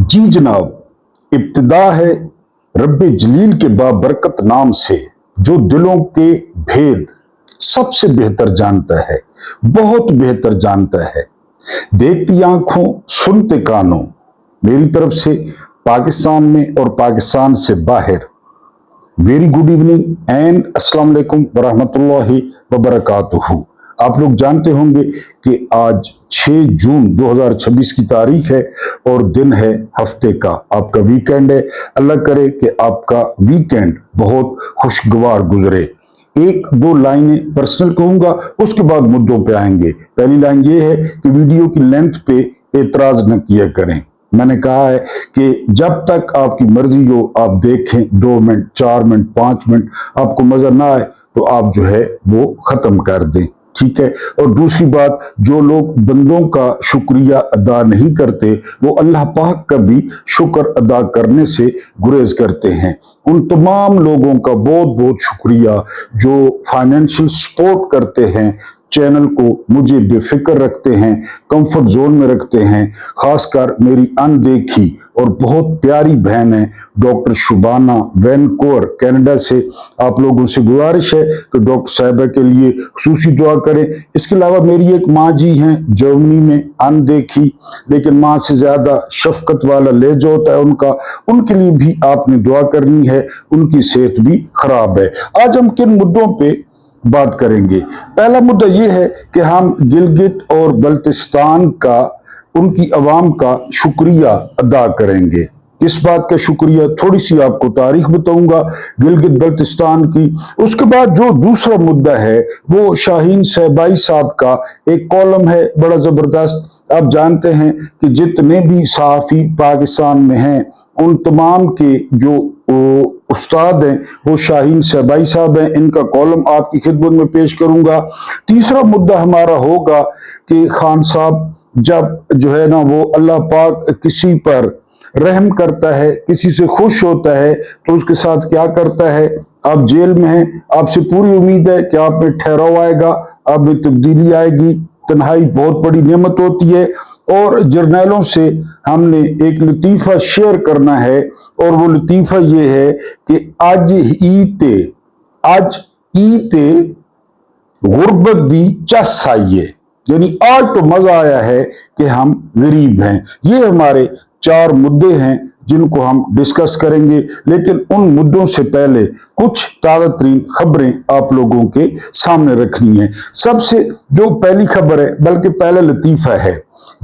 जी जनाब, इब्तिदा है रब्बे जलील के बाबरकत नाम से, जो दिलों के भेद सबसे बेहतर जानता है, बहुत बेहतर जानता है। देखती आंखों सुनते कानों, मेरी तरफ से पाकिस्तान में और पाकिस्तान से बाहर वेरी गुड इवनिंग एंड अस्सलाम वालेकुम वरहमतुल्लाहि वबरकातुहू। आप लोग जानते होंगे कि आज 6 जून 2026 की तारीख है और दिन है हफ्ते का, आपका वीकेंड है। अल्लाह करे कि आपका वीकेंड बहुत खुशगवार गुजरे। एक दो लाइनें पर्सनल कहूंगा, उसके बाद मुद्दों पे आएंगे। पहली लाइन ये है कि वीडियो की लेंथ पे एतराज न किया करें। मैंने कहा है कि जब तक आपकी मर्जी हो आप देखें, 2 मिनट 4 मिनट 5 मिनट, आपको मजा ना आए तो आप जो है वो खत्म कर दें, ठीक है। और दूसरी बात, जो लोग बंदों का शुक्रिया अदा नहीं करते वो अल्लाह पाक का भी शुक्र अदा करने से गुरेज करते हैं। उन तमाम लोगों का बहुत बहुत शुक्रिया जो फाइनेंशियल सपोर्ट करते हैं, चैनल को मुझे बेफिक्र रखते हैं, कंफर्ट जोन में रखते हैं। खासकर मेरी अनदेखी और बहुत प्यारी बहन है डॉक्टर शुबाना, वैनकूवर कनाडा से। आप लोगों से गुजारिश है कि डॉक्टर साहिबा के लिए खुसूसी दुआ करें। इसके अलावा मेरी एक माँ जी हैं जर्मनी में, अनदेखी लेकिन माँ से ज्यादा शफकत वाला लहजा होता है उनका, उनके लिए भी आपने दुआ करनी है, उनकी सेहत भी खराब है। आज हम किन मुद्दों पे बात करेंगे? पहला मुद्दा यह है कि हम गिलगित और बल्तिस्तान का, उनकी अवाम का शुक्रिया अदा करेंगे। इस बात का शुक्रिया, थोड़ी सी आपको तारीख बताऊंगा गिलगित बल्तिस्तान की। उसके बाद जो दूसरा मुद्दा है वो शाहीन सहबाई साहब का एक कॉलम है, बड़ा जबरदस्त। आप जानते हैं कि जितने भी सहाफी पाकिस्तान में हैं उन तमाम के जो उस्ताद हैं वो शाहीन सहबाई साहब हैं। इनका कॉलम आपकी खिदमत में पेश करूंगा। तीसरा मुद्दा हमारा होगा कि खान साहब जब जो है ना वो अल्लाह पाक किसी पर रहम करता है, किसी से खुश होता है तो उसके साथ क्या करता है। आप जेल में हैं, आपसे पूरी उम्मीद है कि आप में ठहराव आएगा, आप में तब्दीली आएगी। तन्हाई बहुत बड़ी नेमत होती है। और जर्नैलों से हमने एक लतीफ़ा शेयर करना है और वो लतीफ़ा ये है कि आज ईते गुर्बत दी चस आइए, यानी आज तो मजा आया है कि हम गरीब हैं। ये हमारे 4 मुद्दे हैं जिनको हम डिस्कस करेंगे, लेकिन उन मुद्दों से पहले कुछ ताज़ा तरीन खबरें आप लोगों के सामने रखनी है। सबसे जो पहली खबर है, बल्कि पहला लतीफ़ा है,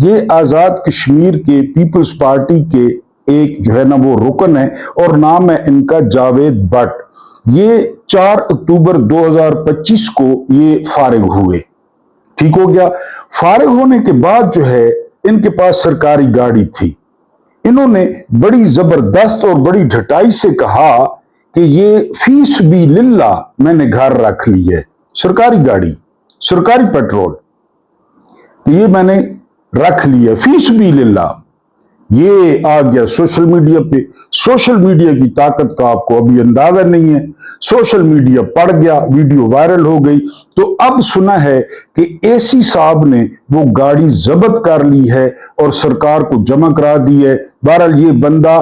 ये आज़ाद कश्मीर के पीपल्स पार्टी के एक जो है ना वो रुकन है और नाम है इनका जावेद भट्ट। ये 4 अक्टूबर 2025 को ये फारिग हुए, ठीक हो गया। फारिग होने के बाद जो है इनके पास सरकारी गाड़ी थी। इन्होंने बड़ी जबरदस्त और बड़ी ढटाई से कहा कि ये फीस भी लिल्ला मैंने घर रख ली है, सरकारी गाड़ी, सरकारी पेट्रोल, ये मैंने रख लिया, फीस भी लिल्ला। ये आ गया सोशल मीडिया पे। सोशल मीडिया की ताकत का आपको अभी अंदाजा नहीं है। सोशल मीडिया पड़ गया, वीडियो वायरल हो गई। तो अब सुना है कि एसी साहब ने वो गाड़ी जब्त कर ली है और सरकार को जमा करा दी है। बहरहाल ये बंदा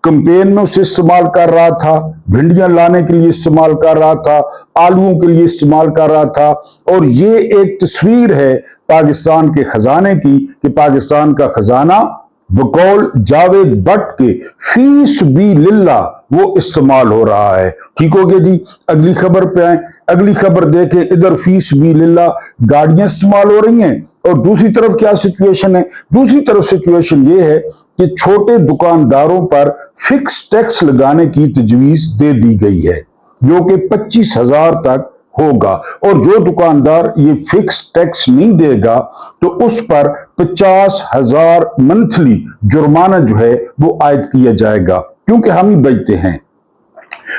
कैंपेन में उसे इस्तेमाल कर रहा था, भिंडियां लाने के लिए इस्तेमाल कर रहा था, आलूओं के लिए इस्तेमाल कर रहा था। और ये एक तस्वीर है पाकिस्तान के खजाने की कि पाकिस्तान का खजाना बकौल जावेद भट्ट के फीस भी लिल्ला वो इस्तेमाल हो रहा है। ठीक हो गया जी। अगली खबर पे आए। अगली खबर देखें, इधर फीस भी लिल्ला गाड़ियां इस्तेमाल हो रही हैं और दूसरी तरफ क्या सिचुएशन है? दूसरी तरफ सिचुएशन ये है कि छोटे दुकानदारों पर फिक्स टैक्स लगाने की तजवीज दे दी गई है जो कि 25,000 तक होगा। और जो दुकानदार ये फिक्स टैक्स नहीं देगा तो उस पर 50,000 मंथली जुर्माना जो है वो आयद किया जाएगा, क्योंकि हम ही बचते हैं।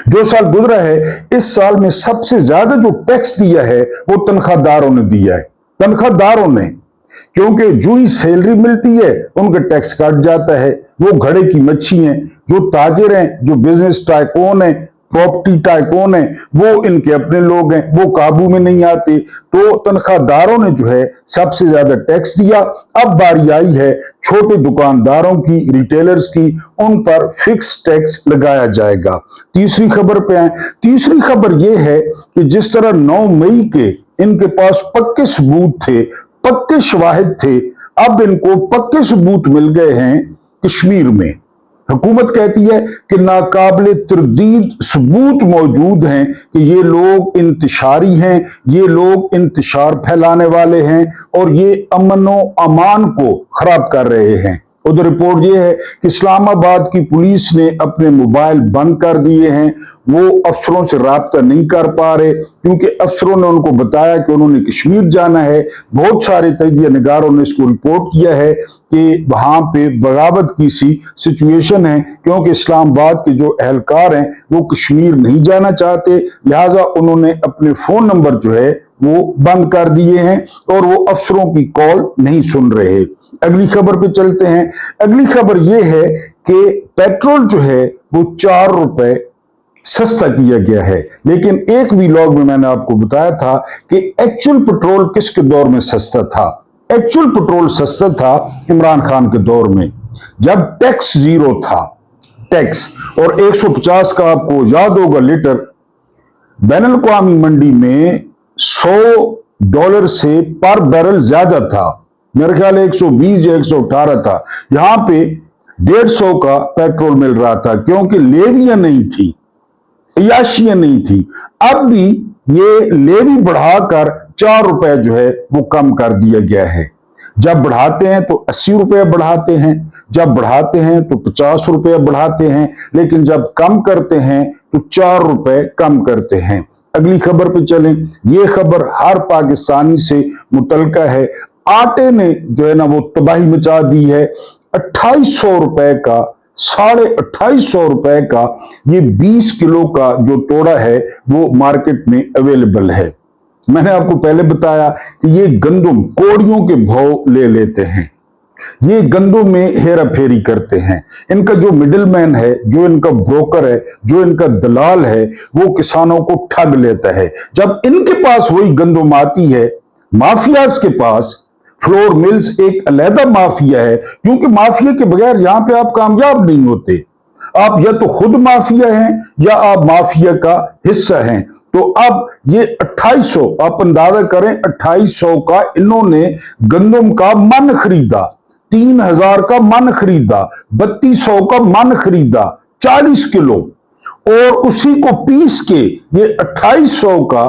जो साल गुजरा है, इस साल में सबसे ज्यादा जो टैक्स दिया है वो तनख्वाहदारों ने दिया है। तनख्वाहदारों ने, क्योंकि जो ही सैलरी मिलती है उनका टैक्स कट जाता है। वो घड़े की मच्छी हैं, जो ताजिर हैं, जो बिजनेस टाइकून हैं, प्रॉपर्टी टाइकून है, वो इनके अपने लोग हैं, वो काबू में नहीं आते। तो तनख्वाहदारों ने जो है सबसे ज्यादा टैक्स दिया। अब बारी आई है छोटे दुकानदारों की, रिटेलर्स की, उन पर फिक्स टैक्स लगाया जाएगा। तीसरी खबर पे आए। तीसरी खबर यह है कि जिस तरह 9 मई के इनके पास पक्के सबूत थे, पक्के शवाहिद थे, अब इनको पक्के सबूत मिल गए हैं कश्मीर में। हुकूमत कहती है कि नाकाबिले तरदीद सबूत मौजूद हैं कि ये लोग इंतशारी हैं, ये लोग इंतशार फैलाने वाले हैं और ये अमन व अमान को खराब कर रहे हैं। उधर रिपोर्ट ये है कि इस्लामाबाद की पुलिस ने अपने मोबाइल बंद कर दिए हैं। वो अफसरों से राब्ता नहीं कर पा रहे क्योंकि अफसरों ने उनको बताया कि उन्होंने कश्मीर जाना है। बहुत सारे तजिया निगारों ने इसको रिपोर्ट किया है कि वहां पे बगावत की सी सिचुएशन है, क्योंकि इस्लामाबाद के जो एहलकार हैं वो कश्मीर नहीं जाना चाहते, लिहाजा उन्होंने अपने फोन नंबर जो है वो बंद कर दिए हैं और वो अफसरों की कॉल नहीं सुन रहे। अगली खबर पे चलते हैं। अगली खबर ये है कि पेट्रोल जो है वो 4 रुपए सस्ता किया गया है। लेकिन एक व्लॉग में मैंने आपको बताया था कि एक्चुअल पेट्रोल किसके दौर में सस्ता था। एक्चुअल पेट्रोल सस्ता था इमरान खान के दौर में, जब टैक्स जीरो था। टैक्स और 150 का आपको याद होगा लीटर बैनुल अक़वामी मंडी में $100 से पर बैरल ज्यादा था। मेरे ख्याल 120 या 118 था। यहां पे 150 का पेट्रोल मिल रहा था क्योंकि लेवियां नहीं थी, अय्याशियां नहीं थी। अब भी ये लेवी बढ़ाकर 4 रुपए जो है वो कम कर दिया गया है। जब बढ़ाते हैं तो 80 रुपए बढ़ाते हैं, जब बढ़ाते हैं तो 50 रुपए बढ़ाते हैं, लेकिन जब कम करते हैं तो 4 रुपए कम करते हैं। अगली खबर पे चलें। ये खबर हर पाकिस्तानी से मुतल्लिका है। आटे ने जो है ना वो तबाही मचा दी है। 2800 रुपए का, 2850 रुपए का ये 20 किलो का जो तोड़ा है वो मार्केट में अवेलेबल है। मैंने आपको पहले बताया कि ये गंदम कोड़ियों के भाव ले लेते हैं, ये गंदों में हेरा फेरी करते हैं। इनका जो मिडिल मैन है, जो इनका ब्रोकर है, जो इनका दलाल है, वो किसानों को ठग लेता है। जब इनके पास वही गंदम आती है, माफियाज के पास, फ्लोर मिल्स एक अलहदा माफिया है, क्योंकि माफिया के बगैर यहां पे आप कामयाब नहीं होते। आप या तो खुद माफिया हैं या आप माफिया का हिस्सा हैं। तो अब ये 2800, आप अंदाजा करें, 2800 का इन्होंने गंदम का मन खरीदा, 3000 का मन खरीदा, 3200 का मन खरीदा, 40 किलो, और उसी को पीस के ये 2800 का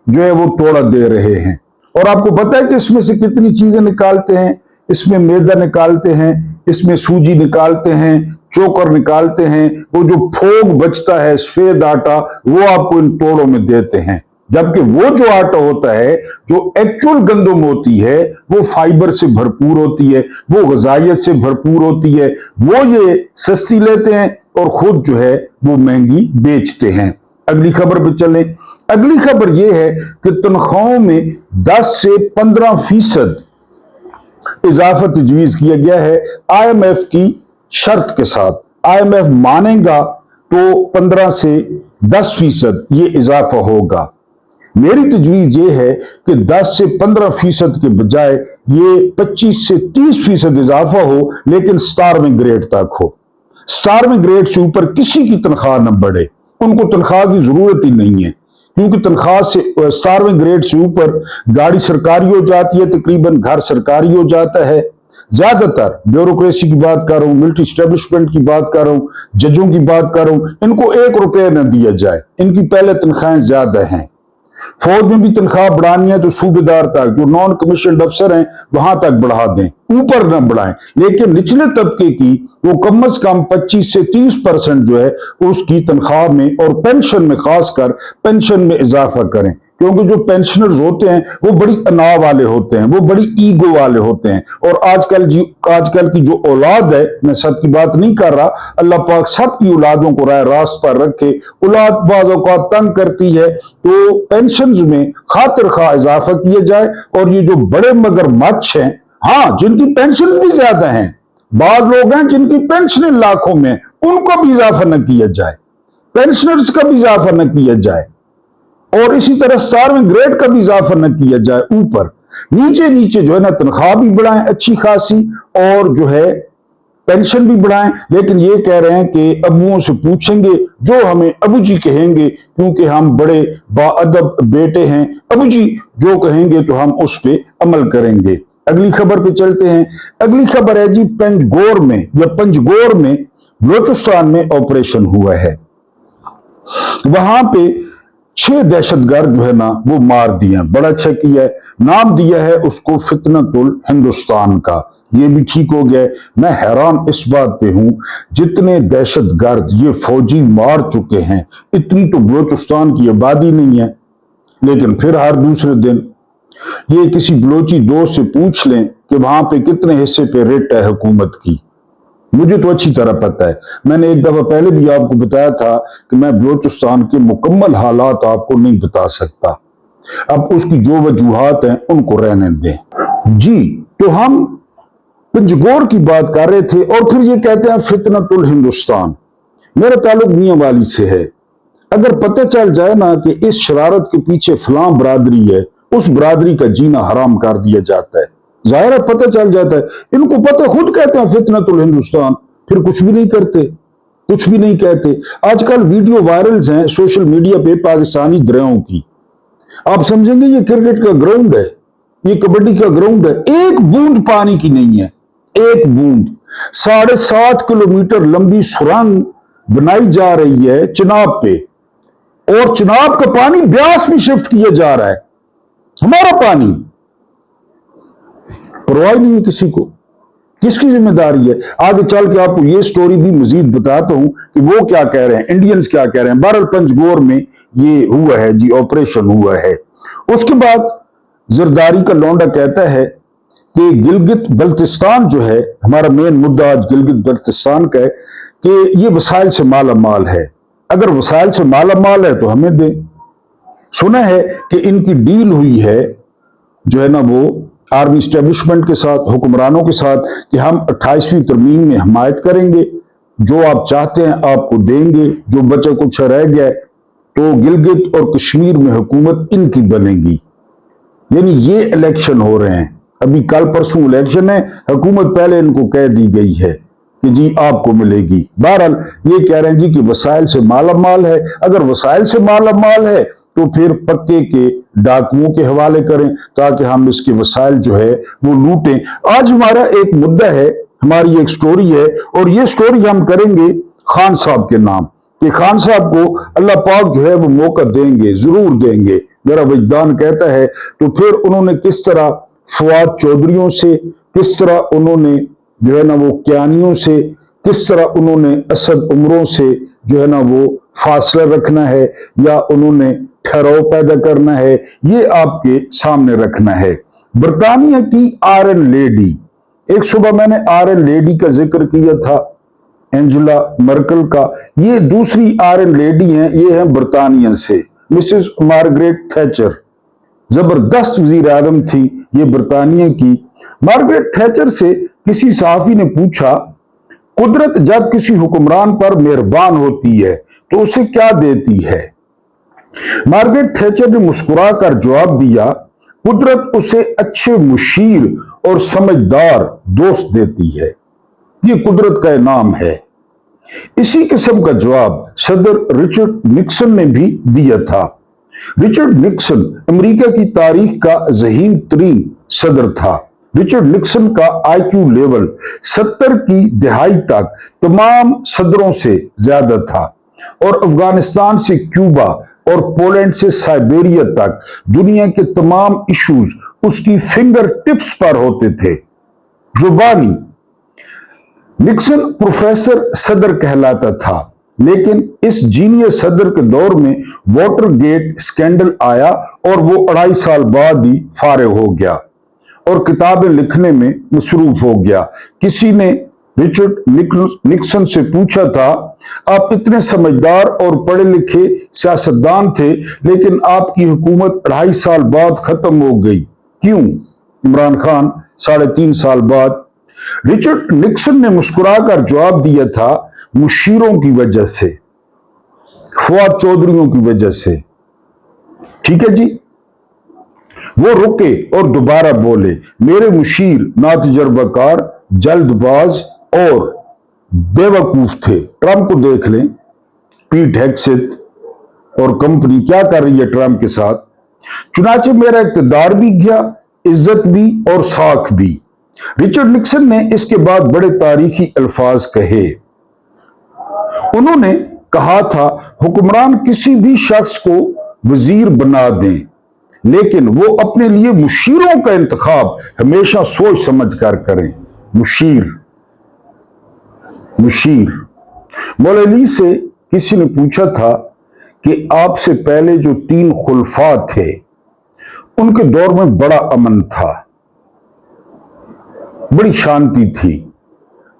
जो है वो तोड़ा दे रहे हैं। और आपको पता है कि इसमें से कितनी चीजें निकालते हैं। इसमें मैदा निकालते हैं, इसमें सूजी निकालते हैं, चोकर निकालते हैं, वो जो फोग बचता है सफेद आटा वो आपको इन तोड़ों में देते हैं। जबकि वो जो आटा होता है, जो एक्चुअल गंदम होती है, वो फाइबर से भरपूर होती है, वो ग़िज़ाइयत से भरपूर होती है, वो ये सस्ती लेते हैं और खुद जो है वो महंगी बेचते हैं। अगली खबर पे चले। अगली खबर यह है कि तनख्वाहों में 10 से 15% इजाफा तजवीज किया गया है IMF की शर्त के साथ। IMF मानेगा तो 15 से 10% ये इजाफा होगा। मेरी तजवीज ये है कि 10 से 15% के बजाय ये 25 से 30% इजाफा हो, लेकिन स्टारविंग ग्रेड तक हो। स्टारविंग ग्रेड से ऊपर किसी की तनख्वाह न बढ़े, उनको तनख्वाह की जरूरत ही नहीं है, क्योंकि तनख्वाह से, स्टारविंग ग्रेड से ऊपर गाड़ी सरकारी हो जाती है, तकरीबन घर सरकारी हो जाता है। ज्यादातर ब्यूरोक्रेसी की बात कर रहा हूं, मिलिट्री स्टैब्लिशमेंट की बात कर रहा हूं, जजों की बात कर रहा हूं, इनको 1 रुपया न दिया जाए, इनकी पहले तनख्वाहें ज्यादा हैं। फौज में भी तनख्वाह बढ़ानी है तो सूबेदार तक, जो नॉन कमीशन अफसर हैं वहां तक बढ़ा दें, ऊपर न बढ़ाएं। लेकिन निचले तबके की वो कम से कम 25 से 30% जो है उसकी तनख्वाह में और पेंशन में, खासकर पेंशन में इजाफा करें, क्योंकि जो पेंशनर्स होते हैं वो बड़ी अना वाले होते हैं, वो बड़ी ईगो वाले होते हैं। और आजकल की जो औलाद है, मैं सबकी बात नहीं कर रहा, अल्लाह पाक सबकी औलादों को राह रास्त पर रखे। औलाद बाज़ औक़ात तंग करती है, तो पेंशन में खातिर खा इजाफा किया जाए। और ये जो बड़े मगरमच्छ हैं, हाँ, जिनकी पेंशन भी ज्यादा हैं, बाद लोग हैं जिनकी पेंशन लाखों में, उनको भी इजाफा न किया जाए। पेंशनर्स का भी इजाफा न किया जाए, और इसी तरह 17वें ग्रेड का भी इजाफा न किया जाए। ऊपर नीचे नीचे जो है ना तनख्वाह भी बढ़ाएं अच्छी खासी, और जो है पेंशन भी बढ़ाएं। लेकिन ये कह रहे हैं कि अबुओं से पूछेंगे, जो हमें अबू जी कहेंगे, क्योंकि हम बड़े बाअदब बेटे हैं, अबू जी जो कहेंगे तो हम उस पे अमल करेंगे। अगली खबर पे चलते हैं। अगली खबर है जी पंजगोर में या पंजगोर में बलोचिस्तान में ऑपरेशन हुआ है। वहां पे 6 दहशतगर्द जो है ना वो मार दिए। बड़ा अच्छा किया है, नाम दिया है उसको फितनतुल हिंदुस्तान का। ये भी ठीक हो गया। मैं हैरान इस बात पे हूं, जितने दहशतगर्द ये फौजी मार चुके हैं, इतनी तो बलोचिस्तान की आबादी नहीं है। लेकिन फिर हर दूसरे दिन ये किसी बलोची दोस्त से पूछ लें कि वहां पे कितने हिस्से पे रेट है हुकूमत की। मुझे तो अच्छी तरह पता है, मैंने एक दफा पहले भी आपको बताया था कि मैं बलोचिस्तान के मुकम्मल हालात आपको नहीं बता सकता। अब उसकी जो वजूहात हैं उनको रहने दें जी। तो हम पंजगोर की बात कर रहे थे, और फिर ये कहते हैं फितनतुल हिंदुस्तान। मेरा ताल्लुक मियां वाली से है। अगर पता चल जाए ना कि इस शरारत के पीछे फलां बरादरी है, उस बरादरी का जीना हराम कर दिया जाता है। जाहिर है पता चल जाता है। इनको पता, खुद कहते हैं फितनतुल हिंदुस्तान, फिर कुछ भी नहीं करते, कुछ भी नहीं कहते। आजकल वीडियो वायरल्स हैं सोशल मीडिया पे पाकिस्तानी दरियाओं की। आप समझेंगे ये क्रिकेट का ग्राउंड है, ये कबड्डी का ग्राउंड है। एक बूंद पानी की नहीं है, एक बूंद। 7.5 किलोमीटर लंबी सुरंग बनाई जा रही है चिनाब पे, और चिनाब का पानी ब्यास में शिफ्ट किया जा रहा है। हमारा पानी, परवाह नहीं है किसी को। किसकी जिम्मेदारी है? आगे चल के आपको ये स्टोरी भी मजीद बताता हूं कि वो क्या कह रहे हैं, इंडियंस क्या कह रहे हैं। बहरहाल पंजगोर में ये हुआ है जी, ऑपरेशन हुआ है। उसके बाद जरदारी का लौंडा कहता है कि गिलगित बल्तिस्तान जो है, हमारा मेन मुद्दा आज गिलगित बल्तिस्तान का है कि ये वसाइल से माला माल है। अगर वसाइल से माला माल है तो हमें दें। सुना है कि इनकी डील हुई है जो है ना वो आर्मी स्टैब्लिशमेंट के साथ, हुक्मरानों के साथ, कि हम 28वीं तरमीम में हमायत करेंगे, जो आप चाहते हैं आपको देंगे, जो बचा कुछ रह गया तो गिलगित और कश्मीर में हुकूमत इनकी बनेगी। यानी ये इलेक्शन हो रहे हैं, अभी कल परसों इलेक्शन है, हुकूमत पहले इनको कह दी गई है कि जी आपको मिलेगी। बहरहाल ये कह रहे हैं जी कि वसाइल से माला माल है। अगर वसाइल से माला माल है तो फिर पक्के के डाकुओं के हवाले करें, ताकि हम इसके वसाइल जो है वो लूटें। आज हमारा एक मुद्दा है, हमारी एक स्टोरी है, और ये स्टोरी हम करेंगे खान साहब के नाम, कि खान साहब को अल्लाह पाक जो है वो मौका देंगे, जरूर देंगे, मेरा विजदान कहता है। तो फिर उन्होंने किस तरह फवाद चौधरियों से, किस तरह उन्होंने जो है ना वो क्यानियों से, किस तरह उन्होंने असद उमरों से जो है ना वो फासला रखना है, या उन्होंने ठहराव पैदा करना है, ये आपके सामने रखना है। बरतानिया की आयरन लेडी, एक सुबह मैंने आयरन लेडी का जिक्र किया था, एंजेला मर्कल का। ये दूसरी आयरन लेडी हैं, ये हैं बरतानिया से, मिसेस मार्गरेट थैचर। जबरदस्त वजीर आजम थी ये बरतानिया की। मार्गरेट थैचर से किसी सहाफी ने पूछा, कुदरत जब किसी हुक्मरान पर मेहरबान होती है तो उसे क्या देती है? मार्गरेट थैचर ने मुस्कुराकर जवाब दिया, कुदरत उसे अच्छे मुशीर और समझदार दोस्त देती है। ये कुदरत का इनाम है। इसी किस्म का जवाब सदर रिचर्ड निक्सन ने भी दिया था। रिचर्ड निक्सन अमेरिका की तारीख का ज़हीन तरीन सदर था। रिचर्ड निक्सन का आईक्यू लेवल 70 की दहाई तक तमाम सदरों से ज्यादा था, और अफगानिस्तान से क्यूबा और पोलैंड से साइबेरिया तक दुनिया के तमाम इश्यूज उसकी फिंगर टिप्स पर होते थे। जुबानी निक्सन प्रोफेसर सदर कहलाता था, लेकिन इस जीनियस सदर के दौर में वाटरगेट स्कैंडल आया और वो 2.5 साल बाद ही फारिग हो गया और किताबें लिखने में मसरूफ हो गया। किसी ने रिचर्ड निक्सन से पूछा था, आप इतने समझदार और पढ़े लिखे सियासतदान थे, लेकिन आपकी हुकूमत 2.5 साल बाद खत्म हो गई, क्यों? इमरान खान 3.5 साल बाद। रिचर्ड निक्सन ने मुस्कुराकर जवाब दिया था, मुशीरों की वजह से। फवाद चौधरियों की वजह से। ठीक है जी। वो रुके और दोबारा बोले, मेरे मुशीर नातजर्बाकार, जल्दबाज और बेवकूफ थे। ट्रंप को देख लें, पीट हेग्सेथ और कंपनी क्या कर रही है ट्रंप के साथ। चुनाचे मेरा इक़्तिदार भी गया, इज्जत भी और साख भी। रिचर्ड निक्सन ने इसके बाद बड़े तारीखी अल्फाज कहे। उन्होंने कहा था, हुक्मरान किसी भी शख्स को वजीर बना दें, लेकिन वो अपने लिए मुशीरों का इंतखाब हमेशा सोच समझ कर करें। मुशीर मौलवी से किसी ने पूछा था कि आपसे पहले जो 3 खुलफा थे उनके दौर में बड़ा अमन था, बड़ी शांति थी,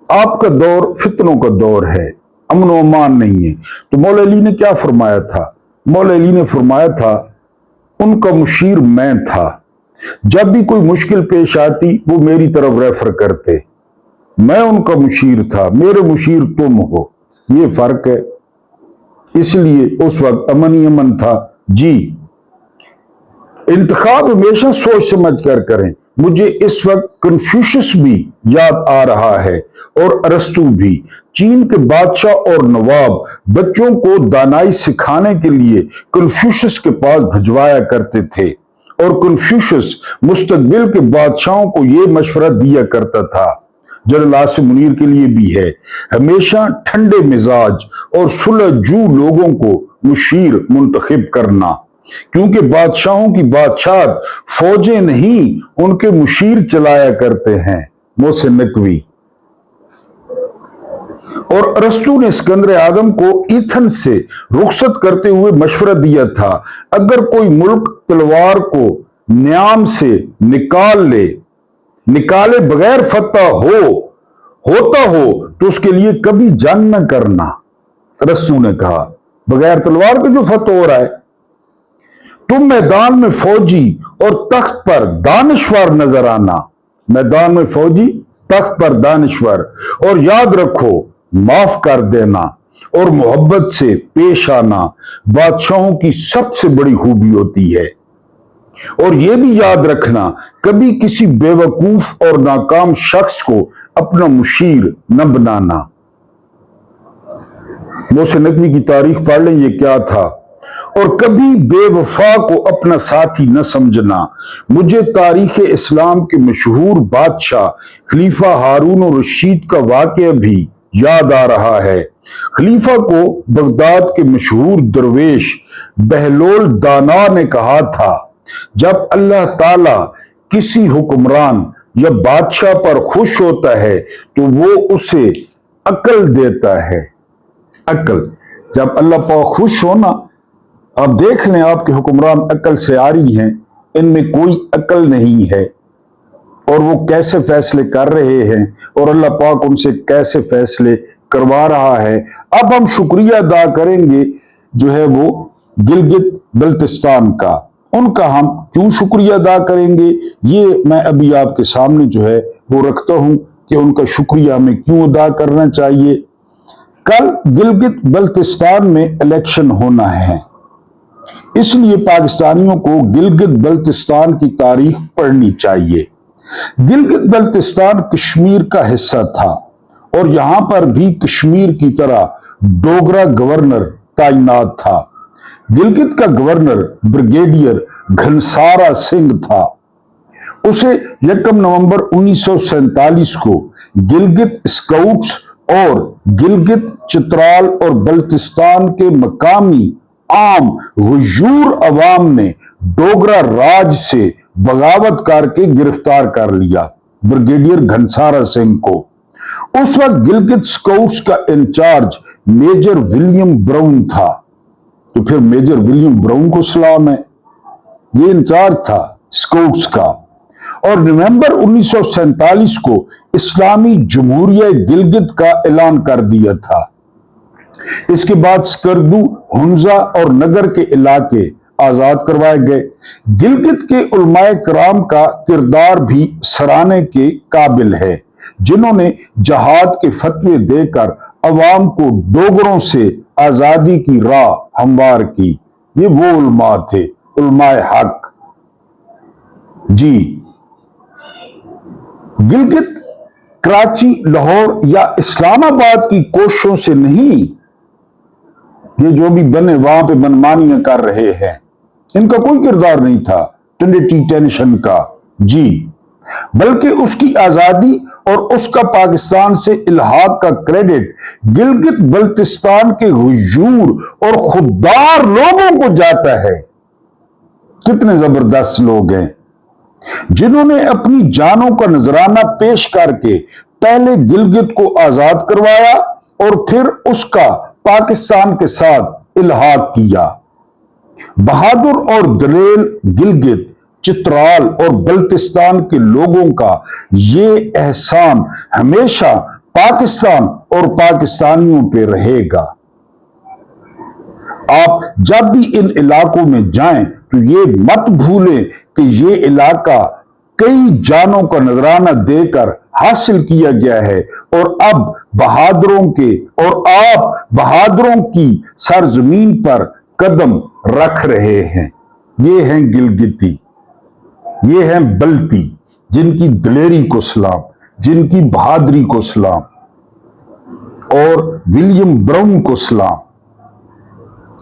आपका दौर फितनों का दौर है, अमन व अमान नहीं है। तो मौलवी ने क्या फरमाया था? मौलवी ने फरमाया था, उनका मुशीर मैं था, जब भी कोई मुश्किल पेश आती वो मेरी तरफ रेफर करते, मैं उनका मुशीर था, मेरे मुशीर तुम हो। ये फर्क है, इसलिए उस वक्त अमन ही अमन था जी। इंतखाब हमेशा सोच समझ कर करें। मुझे इस वक्त कन्फ्यूशियस भी याद आ रहा है और अरस्तु भी। चीन के बादशाह और नवाब बच्चों को दानाई सिखाने के लिए कन्फ्यूशियस के पास भिजवाया करते थे और कन्फ्यूशियस मुस्तकबिल के बादशाहों को यह मशवरा दिया करता था, जनरल आसिम मुनीर के लिए भी है, हमेशा ठंडे मिजाज और सुलझू लोगों को मुशीर मुंतखब करना, क्योंकि बादशाहों की बादशाहत फौजें नहीं उनके मुशीर चलाया करते हैं। मोहसिन नकवी। और अरस्तु ने सिकंदर आदम को ईथन से रुखसत करते हुए मशवरा दिया था, अगर कोई मुल्क तलवार को न्याम से निकाले बगैर फतह होता हो तो उसके लिए कभी जंग न करना। अरस्तु ने कहा, बगैर तलवार के जो फतह हो रहा है, तुम मैदान में फौजी और तख्त पर दानिश्वर नजर आना, मैदान में फौजी, तख्त पर दानिश्वर, और याद रखो माफ कर देना और मोहब्बत से पेश आना बादशाहों की सबसे बड़ी खूबी होती है। और यह भी याद रखना, कभी किसी बेवकूफ और नाकाम शख्स को अपना मुशीर न बनाना। मोहसिन नकवी की तारीख पढ़ लें, ये क्या था। और कभी बेवफा को अपना साथी न समझना। मुझे तारीख इस्लाम के मशहूर बादशाह खलीफा हारून और रशीद का वाकया भी याद आ रहा है। खलीफा को बगदाद के मशहूर दरवेश बहलोल दाना ने कहा था, जब अल्लाह ताला किसी हुक्मरान या बादशाह पर खुश होता है तो वो उसे अकल देता है। अकल, जब अल्लाह पाक खुश हो ना, आप देख लें आपके हुक्मरान अकल से आ रही हैं, इनमें कोई अकल नहीं है और वो कैसे फैसले कर रहे हैं और अल्लाह पाक उनसे कैसे फैसले करवा रहा है। अब हम शुक्रिया अदा करेंगे जो है वो गिलगित बल्तिस्तान का। उनका हम क्यों शुक्रिया अदा करेंगे, ये मैं अभी आपके सामने जो है वो रखता हूं कि उनका शुक्रिया हमें क्यों अदा करना चाहिए। कल गिलगित बल्तिस्तान में इलेक्शन होना है, इसलिए पाकिस्तानियों को गिलगित बल्तिस्तान की तारीख पढ़नी चाहिए। गिलगित बल्तिस्तान कश्मीर का हिस्सा था और यहां पर भी कश्मीर की तरह डोगरा गवर्नर तैनात था। गिलगित का गवर्नर ब्रिगेडियर घनसारा सिंह था। उसे 1 नवंबर 1947 को गिलगित स्काउट्स और गिलगित चित्राल और बल्तिस्तान के मकामी आम हुजूर अवाम ने डोगरा राज से बगावत करके गिरफ्तार कर लिया ब्रिगेडियर घनसारा सिंह को। उस वक्त गिलगित स्काउट्स का इंचार्ज मेजर विलियम ब्राउन था। तो फिर मेजर विलियम ब्राउन को सलाम है, ये इंचार्ज था स्काउट्स का। और नवंबर 1947 को इस्लामी जमहूरिया गिलगित का ऐलान कर दिया था। इसके बाद स्कर्दू, हुंजा और नगर के इलाके आजाद करवाए गए। गिलगित के उलमाए कराम का किरदार भी सराहने के काबिल है, जिन्होंने जहाद के फतवे देकर अवाम को डोगरों से आजादी की राह हमवार की। ये वो उलमा थे, उलमाए हक। जी, गिलगित, कराची, लाहौर या इस्लामाबाद की कोशिशों से नहीं, ये जो भी बने वहां पे मनमानियां कर रहे हैं, इनका कोई किरदार नहीं था ट्रिनिटी टेंशन का। जी, बल्कि उसकी आजादी और उसका पाकिस्तान से इल्हाक का क्रेडिट गिलगित बल्तिस्तान के हुजूर और खुददार लोगों को जाता है। कितने जबरदस्त लोग हैं जिन्होंने अपनी जानों का नजराना पेश करके पहले गिलगित को आजाद करवाया और फिर उसका पाकिस्तान के साथ इल्हाक किया। बहादुर और दलेल गिलगित, चित्राल और बल्तिस्तान के लोगों का ये एहसान हमेशा पाकिस्तान और पाकिस्तानियों पे रहेगा। आप जब भी इन इलाकों में जाएं तो ये मत भूलें कि ये इलाका कई जानों का नजराना देकर हासिल किया गया है और अब बहादुरों के और आप बहादुरों की सरजमीन पर कदम रख रहे हैं। ये हैं गिलगिती, ये हैं बल्ती, जिनकी दलेरी को सलाम, जिनकी बहादुरी को सलाम, और विलियम ब्राउन को सलाम।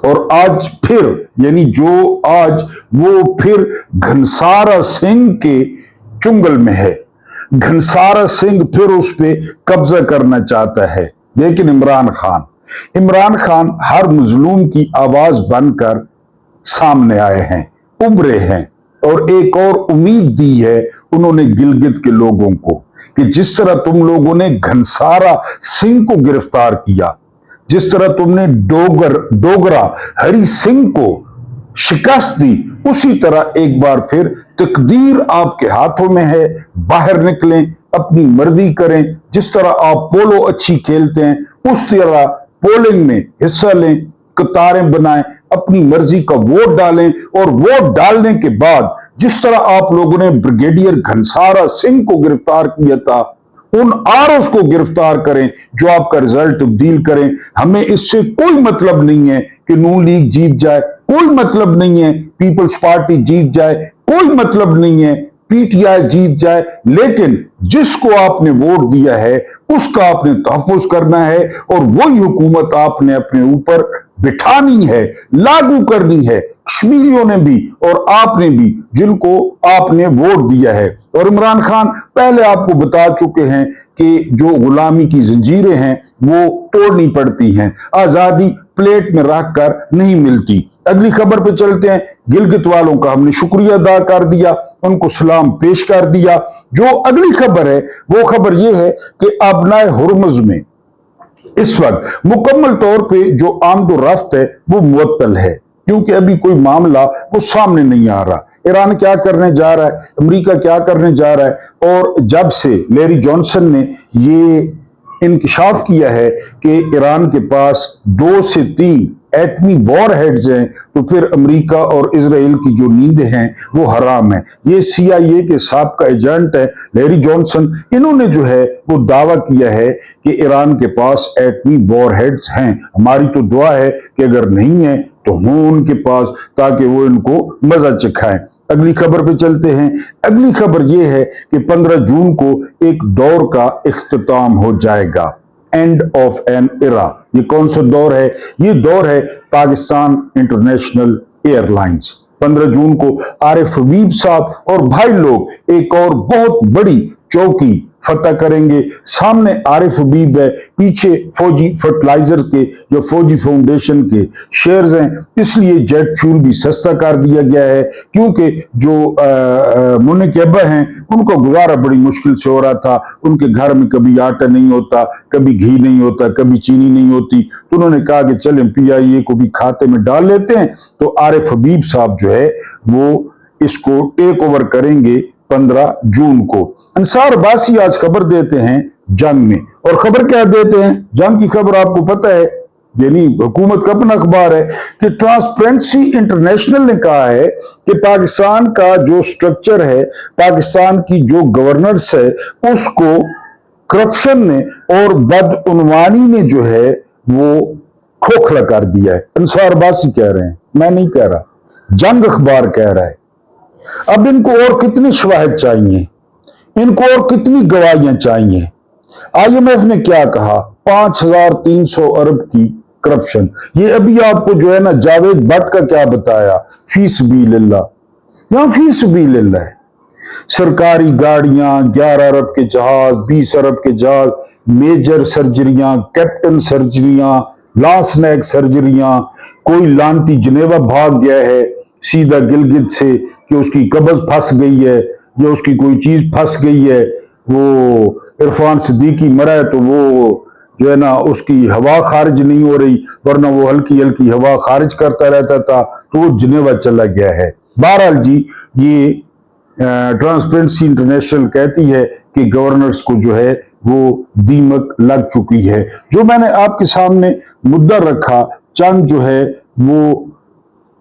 और आज फिर, यानी जो आज वो फिर घनसारा सिंह के चुंगल में है, घनसारा सिंह फिर उस पे कब्जा करना चाहता है। लेकिन इमरान खान हर मजलूम की आवाज बनकर सामने आए हैं, उभरे हैं और एक और उम्मीद दी है उन्होंने गिलगित के लोगों को कि जिस तरह तुम लोगों ने घनसारा सिंह को गिरफ्तार किया, जिस तरह तुमने डोगरा हरि सिंह को शिकस्त दी, उसी तरह एक बार फिर तकदीर आपके हाथों में है। बाहर निकलें, अपनी मर्जी करें। जिस तरह आप पोलो अच्छी खेलते हैं उस तरह पोलिंग में हिस्सा लें, कतारें बनाएं, अपनी मर्जी का वोट डालें और वोट डालने के बाद जिस तरह आप लोगों ने ब्रिगेडियर घनसारा सिंह को गिरफ्तार किया था, उन आरओस को गिरफ्तार करें जो आपका रिजल्ट तब्दील करें। हमें इससे कोई मतलब नहीं है कि नून लीग जीत जाए, कोई मतलब नहीं है पीपल्स पार्टी जीत जाए, कोई मतलब नहीं है पीटीआई जीत जाए, लेकिन जिसको आपने वोट दिया है उसका आपने तहफ्फुज करना है और वही हुकूमत आपने अपने ऊपर बिठानी है, लागू करनी है, कश्मीरियों ने भी और आपने भी, जिनको आपने वोट दिया है। और इमरान खान पहले आपको बता चुके हैं कि जो गुलामी की जंजीरें हैं वो तोड़नी पड़ती हैं, आजादी प्लेट में रखकर नहीं मिलती। अगली खबर पे चलते हैं। गिलगित वालों का हमने शुक्रिया अदा कर दिया, उनको सलाम पेश कर दिया। जो अगली खबर है वो खबर ये है कि अबनाए हुर्मुज़ में इस वक्त मुकम्मल तौर पे जो आमदो रफ्त है वो मुअत्तल है, क्योंकि अभी कोई मामला वो सामने नहीं आ रहा। ईरान क्या करने जा रहा है, अमेरिका क्या करने जा रहा है। और जब से लैरी जॉनसन ने ये इंकशाफ किया है कि ईरान के पास 2 से 3 एटमी वॉर हेड्स हैं, तो फिर अमेरिका और इजराइल की जो नींदें हैं वो हराम है। ये CIA के साबका एजेंट है लैरी जॉनसन, इन्होंने जो है वो दावा किया है कि ईरान के पास एटमी वॉर हेड्स हैं। हमारी तो दुआ है कि अगर नहीं है तो हो उनके पास, ताकि वो इनको मजा चखाएं। अगली खबर पे चलते हैं। अगली खबर ये है कि 15 जून को एक दौर का इख्तिताम हो जाएगा, एंड ऑफ एन एरा। ये कौन सा दौर है? ये दौर है पाकिस्तान इंटरनेशनल एयरलाइंस। 15 जून को आरिफ हबीब साहब और भाई लोग एक और बहुत बड़ी चौकी फतह करेंगे। सामने आरिफ हबीब है, पीछे फौजी फर्टिलाइजर के या फौजी फाउंडेशन के शेयर्स हैं, इसलिए जेट फ्यूल भी सस्ता कर दिया गया है, क्योंकि जो मुन्ने के अब्बा हैं उनका गुजारा बड़ी मुश्किल से हो रहा था। उनके घर में कभी आटा नहीं होता, कभी घी नहीं होता, कभी चीनी नहीं होती, तो उन्होंने कहा कि चलें PIA को भी खाते में डाल लेते हैं। तो आरिफ हबीब साहब जो है वो इसको टेक ओवर करेंगे 15 जून को। अंसार अब्बासी आज खबर देते हैं जंग में, और खबर क्या देते हैं? जंग की खबर आपको पता है, यानी हुकूमत का अपना अखबार है कि ट्रांसपेरेंसी इंटरनेशनल ने कहा है कि पाकिस्तान का जो स्ट्रक्चर है, पाकिस्तान की जो गवर्नेंस है, उसको करप्शन ने और बदउनवानी ने जो है वो खोखला कर दिया है। अंसार बासी कह रहे हैं, मैं नहीं कह रहा, जंग अखबार कह रहा है। अब इनको और कितनी शवाहिद चाहिए, इनको और कितनी गवाहियां चाहिए। IMF ने क्या कहा, 5300 अरब की करप्शन। ये अभी आपको जो है ना जावेद भट्ट का क्या बताया, फीस भी लिल्ला, यहां फीस भी लिल्ला है। सरकारी गाड़ियां, 11 अरब के जहाज, 20 अरब के जहाज, मेजर सर्जरियां, कैप्टन सर्जरियां, लांसनैक सर्जरियां। कोई लांती जनेवा भाग गया है सीधा गिलगित से कि उसकी कब्ज फंस गई है या उसकी कोई चीज फंस गई है। वो इरफान सिद्दीकी मरा है तो वो जो है ना उसकी हवा खारिज नहीं हो रही, वरना वो हल्की हल्की हवा खारिज करता रहता था, तो वो जनेवा चला गया है। बहरहाल जी, ये ट्रांसपेरेंसी इंटरनेशनल कहती है कि गवर्नर्स को जो है वो दीमक लग चुकी है। जो मैंने आपके सामने मुद्दा रखा, चंद जो है वो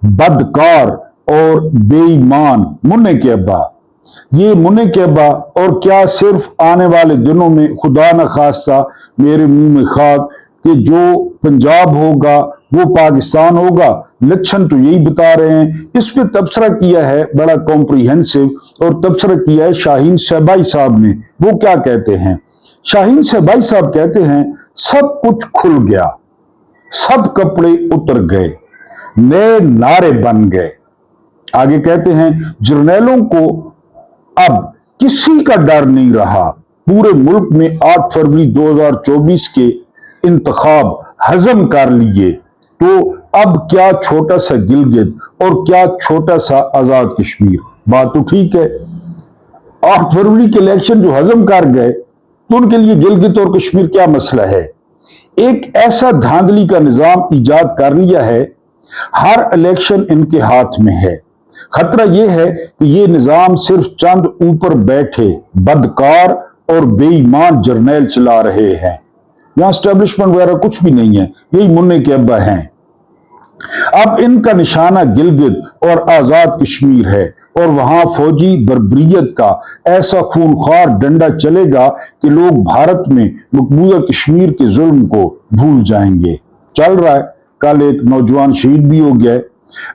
बदकार और बेईमान मुन्ने के अब्बा, ये मुन्ने के अब्बा, और क्या सिर्फ आने वाले दिनों में खुदा न खास्ता मेरे मुंह में खाक कि जो पंजाब होगा वो पाकिस्तान होगा। लक्षण तो यही बता रहे हैं। इस पे तबसरा किया है बड़ा कॉम्प्रिहेंसिव, और तबसरा किया है शाहीन शहबाई साहब ने। वो क्या कहते हैं, शाहीन शहबाई साहब कहते हैं सब कुछ खुल गया, सब कपड़े उतर गए, नए नारे बन गए। आगे कहते हैं जर्नैलों को अब किसी का डर नहीं रहा, पूरे मुल्क में 8 फरवरी 2024 के इंतखाब हजम कर लिए, तो अब क्या छोटा सा गिलगित और क्या छोटा सा आजाद कश्मीर। बात तो ठीक है, 8 फरवरी के इलेक्शन जो हजम कर गए तो उनके लिए गिलगित और कश्मीर क्या मसला है। एक ऐसा धांधली का निजाम इजाद कर लिया है, हर इलेक्शन इनके हाथ में है। खतरा यह है कि यह निजाम सिर्फ चंद ऊपर बैठे बदकार और बेईमान जर्नैल चला रहे हैं। यहां एस्टेब्लिशमेंट वगैरह कुछ भी नहीं है, यही मुन्ने के अब्बा हैं। अब इनका निशाना गिलगित और आजाद कश्मीर है, और वहां फौजी बर्बरियत का ऐसा खूनखार डंडा चलेगा कि लोग भारत में मकबूजा कश्मीर के जुल्म को भूल जाएंगे। चल रहा है, कल एक नौजवान शहीद भी हो गया है।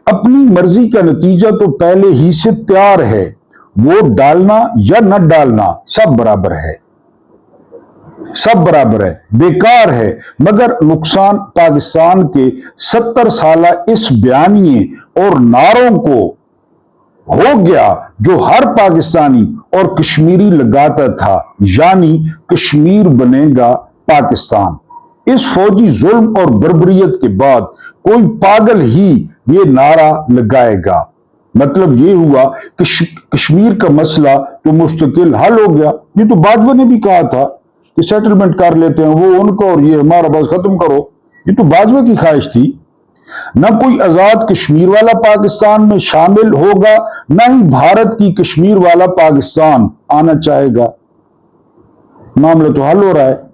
अपनी मर्जी का नतीजा तो पहले ही से तैयार है, वोट डालना या न डालना सब बराबर है, सब बराबर है, बेकार है। मगर नुकसान पाकिस्तान के 70 साला इस बयानिए और नारों को हो गया जो हर पाकिस्तानी और कश्मीरी लगाता था, यानी कश्मीर बनेगा पाकिस्तान। इस फौजी जुल्म और बर्बरियत के बाद कोई पागल ही ये नारा लगाएगा। मतलब ये हुआ कि कश्मीर का मसला तो मुस्तकिल हल हो गया। ये तो बाजवा ने भी कहा था कि सेटलमेंट कर लेते हैं, वो उनको और ये हमारा बस खत्म करो। ये तो बाजवा की ख्वाहिश थी। न कोई आजाद कश्मीर वाला पाकिस्तान में शामिल होगा, न ही भारत की कश्मीर वाला पाकिस्तान आना चाहेगा। मामला तो हल हो रहा है।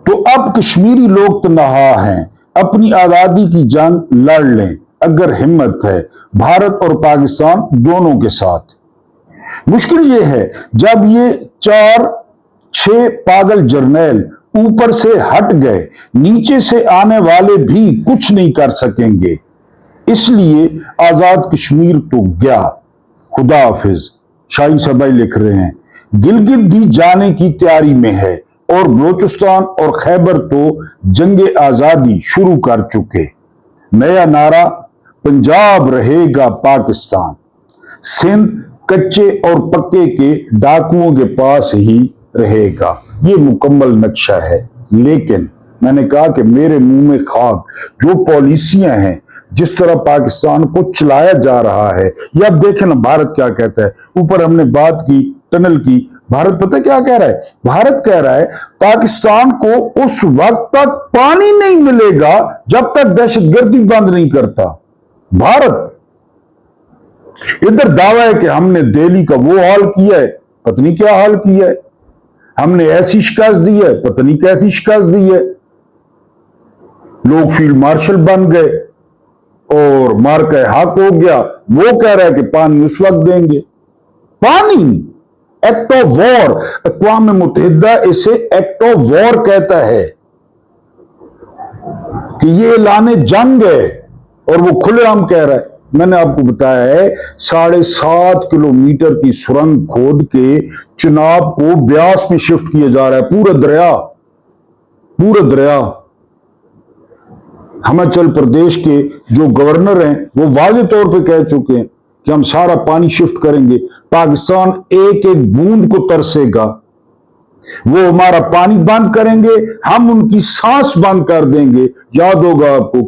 तो अब कश्मीरी लोग तनहा हैं, अपनी आजादी की जंग लड़ लें अगर हिम्मत है, भारत और पाकिस्तान दोनों के साथ। मुश्किल यह है जब ये 4-6 पागल जर्नैल ऊपर से हट गए, नीचे से आने वाले भी कुछ नहीं कर सकेंगे। इसलिए आजाद कश्मीर तो गया, खुदा हाफिज। शाहीन शहबाई लिख रहे हैं गिलगित भी जाने की तैयारी में है, और बलोचिस्तान और खैबर तो जंगे आजादी शुरू कर चुके। नया नारा पंजाब रहेगा पाकिस्तान, सिंध कच्चे और पक्के के डाकुओं के पास ही रहेगा। ये मुकम्मल नक्शा है। लेकिन मैंने कहा कि मेरे मुंह में खाक जो पॉलिसियां हैं, जिस तरह पाकिस्तान को चलाया जा रहा है, या अब देखें ना भारत क्या कहता है। ऊपर हमने बात की टनल की, भारत पता क्या कह रहा है? भारत कह रहा है पाकिस्तान को उस वक्त तक पानी नहीं मिलेगा जब तक दहशतगर्दी बंद नहीं करता। भारत इधर दावा है कि हमने दिल्ली का वो हाल किया है, पता नहीं क्या हाल किया है, हमने ऐसी शिकस्त दी है, पता नहीं कैसी शिकस्त दी है। लोग फील्ड मार्शल बन गए और मार्का हक हो गया। वो कह रहा है कि पानी उस वक्त देंगे। पानी एक्ट ऑफ वॉर, अक़वाम मुत्तहिदा इसे एक्ट ऑफ वॉर कहता है कि ये ऐलान जंग है, और वो खुलेआम कह रहा है। मैंने आपको बताया है 7.5 किलोमीटर की सुरंग खोद के चिनाब को ब्यास में शिफ्ट किया जा रहा है, पूरा दरिया। हिमाचल प्रदेश के जो गवर्नर हैं वो वाज़े तौर पे कह चुके हैं कि हम सारा पानी शिफ्ट करेंगे, पाकिस्तान एक एक बूंद को तरसेगा, वो हमारा पानी बंद करेंगे, हम उनकी सांस बंद कर देंगे। याद होगा आपको,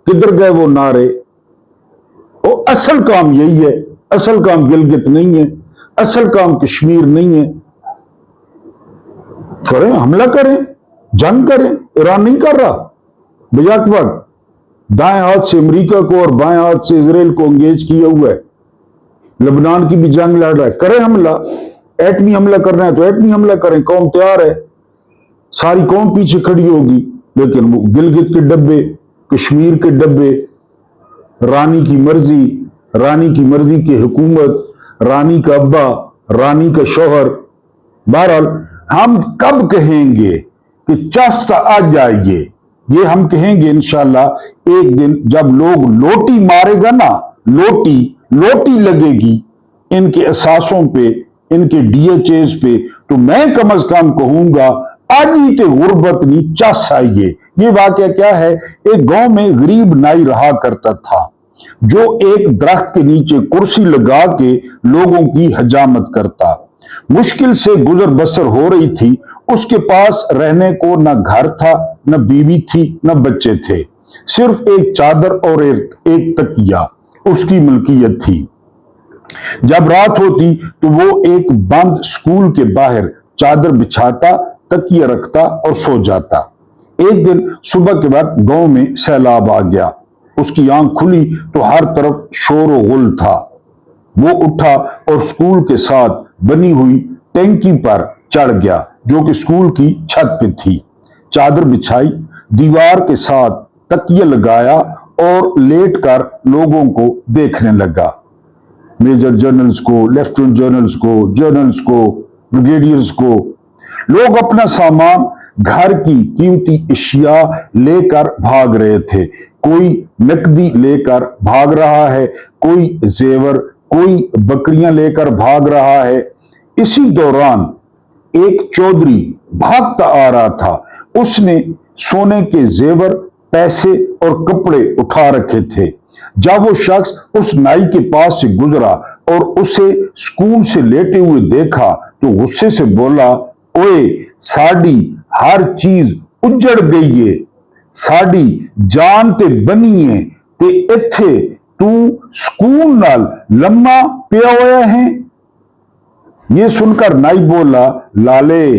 किधर गए वो नारे। और असल काम यही है, असल काम गिलगित नहीं है, असल काम कश्मीर नहीं है। करें, हमला करें, जंग करें। ईरान नहीं कर रहा, बेशक वक्त दाएं हाथ से अमेरिका को और बाएं हाथ से इजराइल को एंगेज किया हुआ है, लेबनान की भी जंग लड़ रहा है। करें हमला, एटमी हमला करना है तो एटमी हमला करें, कौम तैयार है, सारी कौम पीछे खड़ी होगी। लेकिन वो गिलगित के डब्बे, कश्मीर के डब्बे, रानी की मर्जी की हुकूमत, रानी का अब्बा, रानी का शौहर। बहरहाल हम कब कहेंगे कि चस्त आ जाइए, ये हम कहेंगे इंशाल्लाह एक दिन जब लोग लोटी मारेगा ना, लोटी लगेगी इनके असासों पे, इनके डीएचएस पे, तो मैं कम अज कम कहूंगा आज ही ते गुर्बत नहीं चस आइए। ये वाकया क्या है, एक गांव में गरीब नाई रहा करता था जो एक दरख्त के नीचे कुर्सी लगा के लोगों की हजामत करता। मुश्किल से गुजर बसर हो रही थी, उसके पास रहने को न घर था, न बीवी थी, न बच्चे थे, सिर्फ एक चादर और एक तकिया उसकी मलकियत थी। जब रात होती तो वो एक बंद स्कूल के बाहर चादर बिछाता, तकिया रखता और सो जाता। एक दिन सुबह के वक्त गांव में सैलाब आ गया। उसकी आंख खुली तो हर तरफ शोर व गुल था। वो उठा और स्कूल के साथ बनी हुई टैंकी पर चढ़ गया जो कि स्कूल की छत पे थी। चादर बिछाई, दीवार के साथ तकिया लगाया और लेटकर लोगों को देखने लगा। मेजर जनरल्स को, लेफ्टिनेंट जनरल्स को, जनरल्स को, ब्रिगेडियर्स को। लोग अपना सामान, घर की कीमती अशिया लेकर भाग रहे थे। कोई नकदी लेकर भाग रहा है, कोई जेवर, कोई बकरियां लेकर भाग रहा है। इसी दौरान एक चौधरी भागता आ रहा था। उसने सोने के जेवर, पैसे और कपड़े उठा रखे थे। जब वो शख्स उस नाई के पास से गुजरा और उसे सुकून से लेटे हुए देखा तो गुस्से से बोला, ओए साड़ी हर चीज उजड़ गई है, साड़ी जान ते बनी है ते इत्थे तू सुकून नाल लम्मा पिया होया है। ये सुनकर नाई बोला, लाले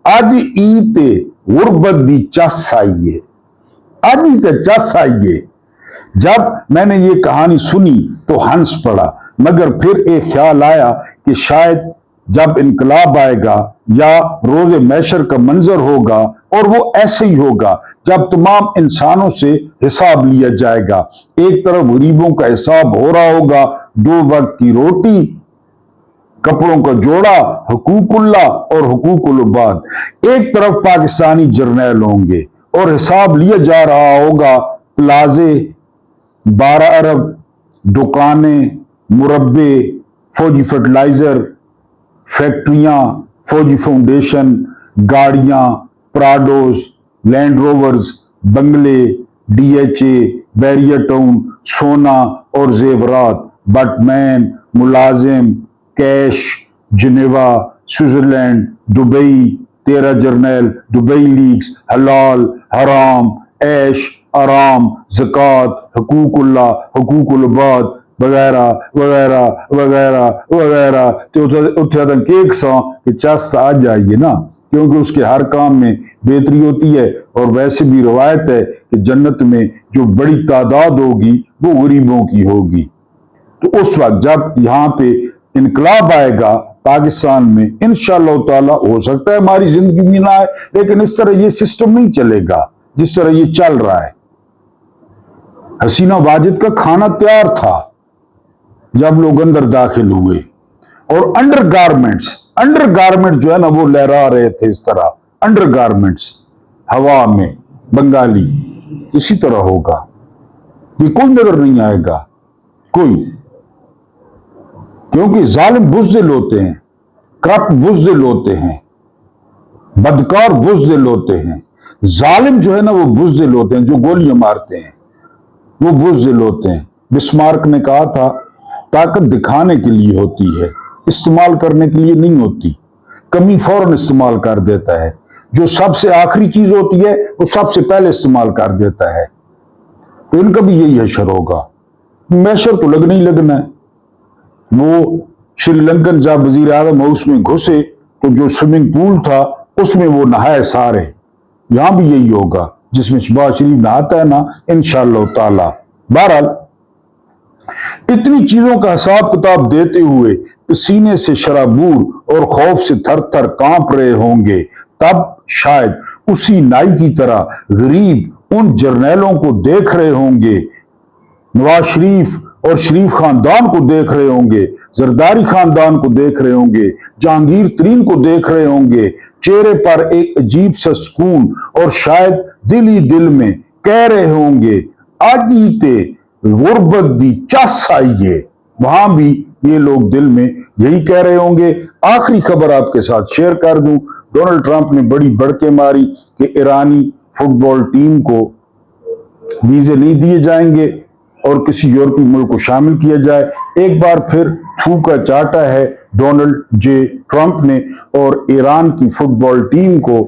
अज ई ते गुरबत दी चस आई है, अज ही ते चस आई है। जब मैंने ये कहानी सुनी तो हंस पड़ा, मगर फिर एक ख्याल आया कि शायद जब इनकलाब आएगा या रोज़े मैशर का मंजर होगा और वो ऐसे ही होगा जब तमाम इंसानों से हिसाब लिया जाएगा। एक तरफ गरीबों का हिसाब हो रहा होगा, 2 वक्त की रोटी, कपड़ों का जोड़ा, हुकूकुल्लाह और हुकूकुल उबाद। एक तरफ पाकिस्तानी जर्नैल होंगे और हिसाब लिया जा रहा होगा प्लाजे, 12 अरब, दुकानें, मुरब्बे, फौजी फर्टिलाइजर, फैक्ट्रियां, फौजी फाउंडेशन, गाड़ियां, प्राडोस, लैंड रोवर्स, बंगले, डीएचए, बैरियर टाउन, सोना और जेवरात, बटमैन, मुलाजिम, cash, Geneva, Switzerland, Dubai, 13 Jarnail, Dubai leagues, हलाल, हराम, ऐश, आराम, ज़कात, हुकूकुल्लाह, हुकूकुल उबाद वगैरह वगैरह वगैरह वगैरह। तो उत्थे केक सौ कि चस आ जाइए ना, क्योंकि उसके हर काम में बेहतरी होती है। और वैसे भी रवायत है कि जन्नत में जो बड़ी तादाद होगी वो गरीबों की होगी। तो उस वक्त जब यहाँ पे इनकलाब आएगा पाकिस्तान में, इंशाअल्लाह ताला, हो सकता है हमारी जिंदगी में ना आए, लेकिन इस तरह ये सिस्टम नहीं चलेगा जिस तरह ये चल रहा है। हसीना वाजिद का खाना तैयार था जब लोग अंदर दाखिल हुए, और अंडर गारमेंट जो है ना वो लहरा रहे थे इस तरह, अंडर गारमेंट्स हवा में, बंगाली इसी तरह होगा। ये कोई नजर नहीं आएगा कोई, क्योंकि जालिम बुज़दिल होते हैं, करप्ट बुज़दिल होते हैं, बदकार बुज़दिल होते हैं। जालिम जो है ना वो बुज़दिल होते हैं, जो गोलियां मारते हैं वो बुज़दिल होते हैं। बिस्मार्क ने कहा था ताकत दिखाने के लिए होती है, इस्तेमाल करने के लिए नहीं होती। कमी फौरन इस्तेमाल कर देता है, जो सबसे आखिरी चीज होती है वो सबसे पहले इस्तेमाल कर देता है। तो इनका भी यही हशर होगा। मैशर तो लगना ही लगना है। वो श्रीलंकन जब वजीर आजम हाउस में घुसे तो जो स्विमिंग पूल था उसमें वो नहाए सारे, यहां भी यही होगा जिसमें शहबाज शरीफ नहाता है ना, इंशाअल्लाह ताला। बहरहाल इतनी चीजों का हिसाब किताब देते हुए कि सीने से शराबूर और खौफ से थर थर कांप रहे होंगे, तब शायद उसी नाई की तरह गरीब उन जर्नैलों को देख रहे होंगे, नवाज शरीफ और शरीफ खानदान को देख रहे होंगे, जरदारी खानदान को देख रहे होंगे, जहांगीर तरीन को देख रहे होंगे, चेहरे पर एक अजीब सा सुकून और शायद दिल ही दिल में कह रहे होंगे आज ही ते गुर्बत दी चस आइए। वहां भी ये लोग दिल में यही कह रहे होंगे। आखिरी खबर आपके साथ शेयर कर दूं, डोनाल्ड ट्रंप ने बड़ी बड़के मारी कि ईरानी फुटबॉल टीम को वीजे नहीं दिए जाएंगे और किसी यूरोपीय मुल्क को शामिल किया जाए। एक बार फिर थूका चाटा है डोनाल्ड जे ट्रंप ने और ईरान की फुटबॉल टीम को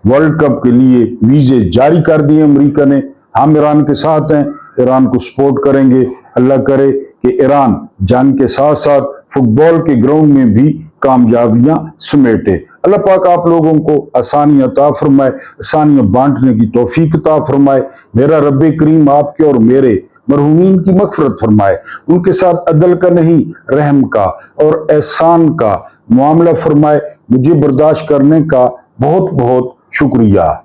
वर्ल्ड कप के लिए वीजे जारी कर दिए अमेरिका ने। हम ईरान के साथ हैं, ईरान को सपोर्ट करेंगे। अल्लाह करे कि ईरान जंग के साथ साथ फुटबॉल के ग्राउंड में भी कामयाबियां समेटे। अल्लाह पाक आप लोगों को आसानियां अता फरमाए, आसानियां बांटने की तौफीक अता फरमाए। मेरा रब्बे करीम आपके और मेरे मरहूमीन की मगफरत फरमाए, उनके साथ अदल का नहीं रहम का और एहसान का मामला फरमाए। मुझे बर्दाश्त करने का बहुत बहुत शुक्रिया।